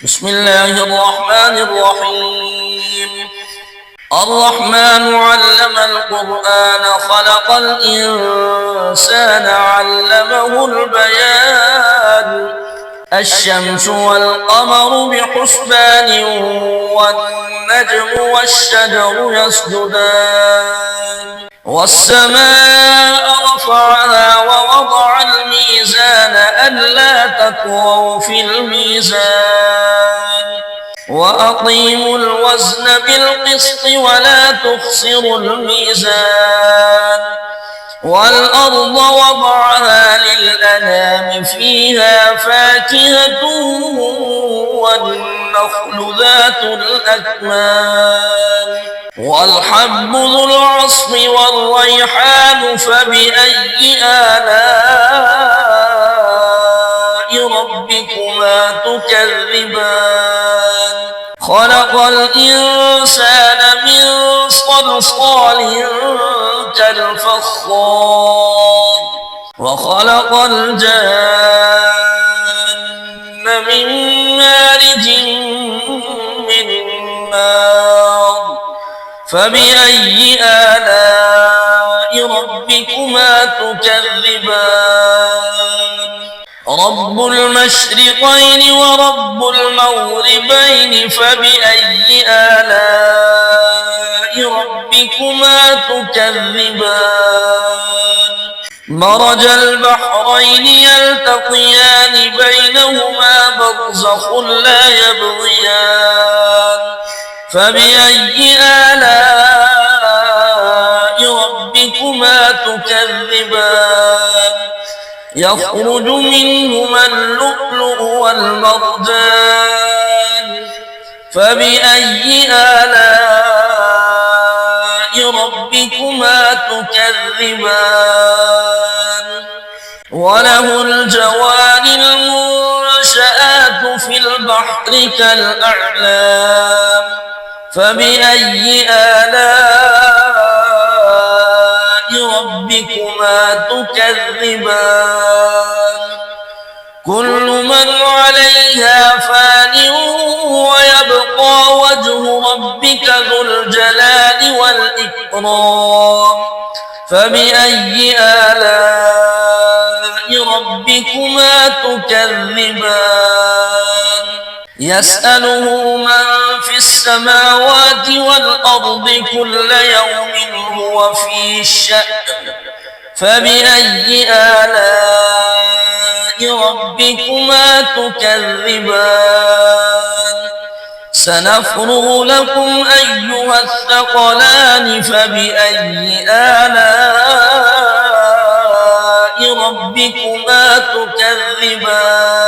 بسم الله الرحمن الرحيم. الرحمن علم القرآن خلق الإنسان علمه البيان. الشمس والقمر بحسبان والنجم والشجر يسجدان والسماء رفعها ووضع الميزان ألا تطغوا في الميزان وأقيموا الوزن بالقسط ولا تخسروا الميزان والأرض وضعها للأنام فيها فاكهة والنخل ذات الأكمام والحب ذو العصف والريحان فبأي آلاء ربكما تكذبان خلق الإنسان من صلصال كالفخار وخلق الجن من مارج من نار فبأي آلاء ربكما تكذبان رب المشرقين ورب المغربين فبأي آلاء ربكما تكذبان مرج البحرين يلتقيان بينهما برزخ لا يبغيان فبأي آلاء ربكما تكذبان يخرج منهما اللؤلؤ والمرجان فبأي آلاء ربكما تكذبان وله الجوار المنشآت في البحر كالأعلام فبأي آلاء ربكما تكذبان كل من عليها فان ويبقى وجه ربك ذو الجلال والإكرام فبأي آلاء ربكما تكذبان يسأله من في السماوات والأرض كل يوم هو في شأن فبأي آلاء ربكما تكذبان سنفرغ لكم أيها الثقلان فبأي آلاء ربكما تكذبان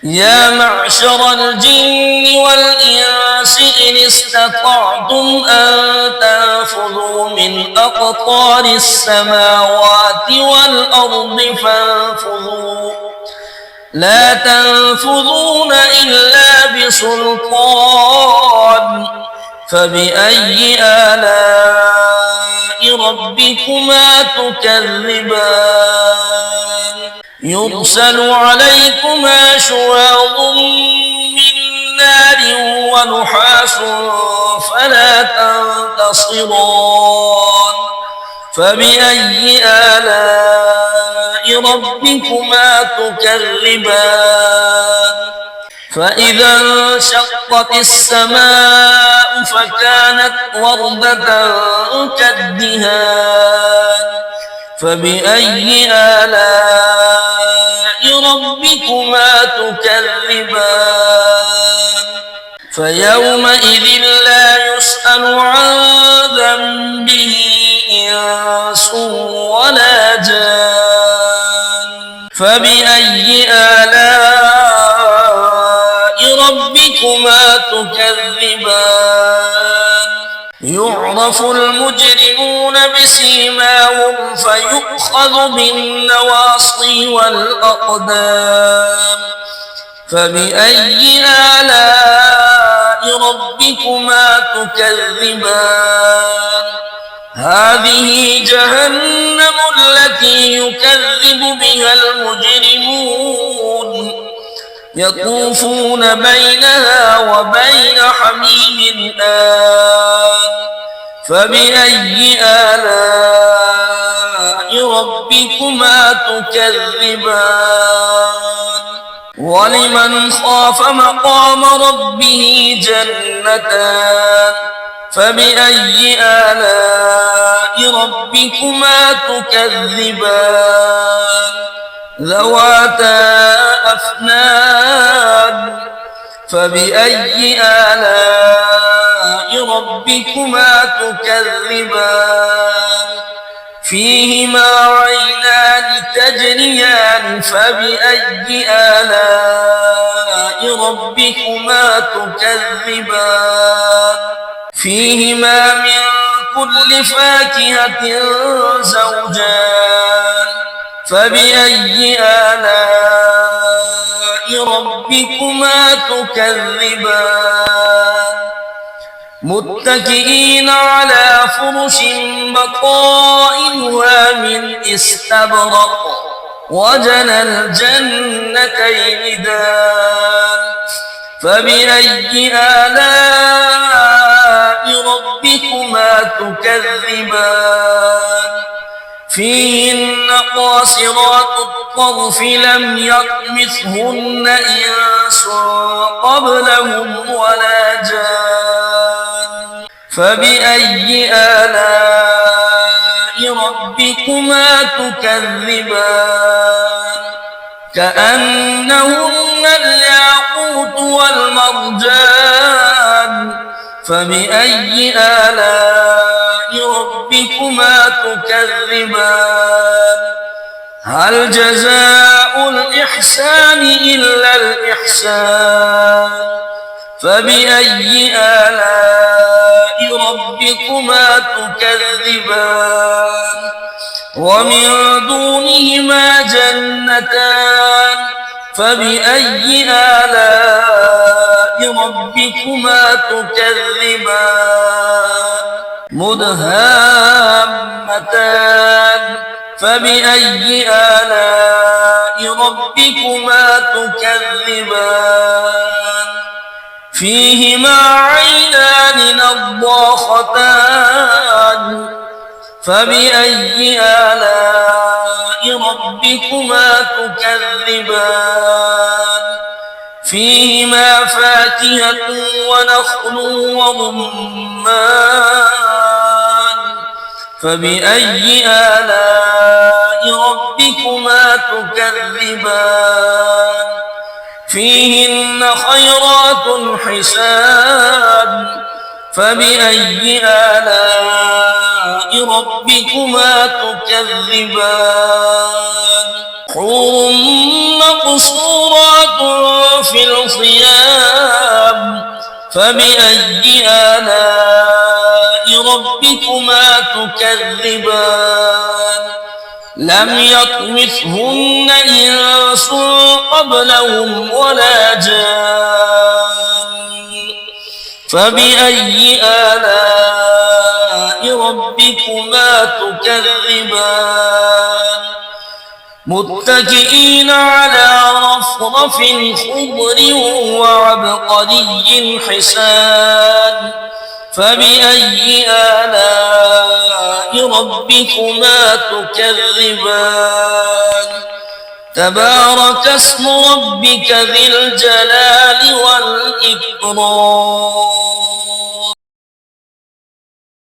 يا معشر الجن والإنس إن استطعتم أن تنفذوا من أقطار السماوات والأرض فانفذوا لا تنفذون إلا بسلطان فبأي آلاء ربكما تكذبان يرسل عليكما شواظ من نار ونحاس فلا تنتصران فبأي آلاء ربكما تكذبان فإذا انشقت السماء فكانت وردة كالدهان فبأي آلاء ربكما تكذبان فيومئذ لا يسأل عن ذنبه إنس ولا جان فبأي آلاء ربكما تكذبان يعرف المجرمون بسيماهم فيؤخذ بالنواصي والأقدام فبأي آلاء ربكما تكذبان هذه جهنم التي يكذب بها المجرمون يطوفون بينها وبين حميم آن فبأي آلاء ربكما تكذبان ولمن خاف مقام ربه جنتان فبأي آلاء ربكما تكذبان ذواتا أفنان فبأي آلاء ربكما تكذبان فيهما عينان تجريان فبأي آلاء ربكما تكذبان فيهما من كل فاكهة زوجان فبأي آلاء ربكما تكذبان متكئين على فرش بطائنها من استبرق وجنى الجنتين دان فبأي آلاء ربكما تكذبان فيهن قاصرات الطرف لم يطمثهن إنس قبلهم ولا جان فبأي آلاء ربكما تكذبان كأنهن الياقوت والمرجان فبأي آلاء ربكما تكذبان هل جزاء الإحسان إلا الإحسان فبأي آلاء ربكما تكذبان ومن دونهما جنتان فبأي آلاء ربكما تكذبان مدهامتان فبأي آلاء ربكما تكذبان فيهما عينان نضاختان فبأي آلاء ربكما تكذبان فيهما فاكهة ونخل ورمان فبأي آلاء ربكما تكذبان فيهن خيرات حسان فبأي آلاء ربكما تكذبان حور مقصورات في الخيام فبأي آلاء ربكما تكذبان لم يطمثهن إنس قبلهم ولا جان فبأي آلاء ربكما تكذبان متكئين على رفرف خضر وعبقري حسان فبأي آلاء ربكما تكذبان تبارك اسم ربك ذي الجلال والإكرام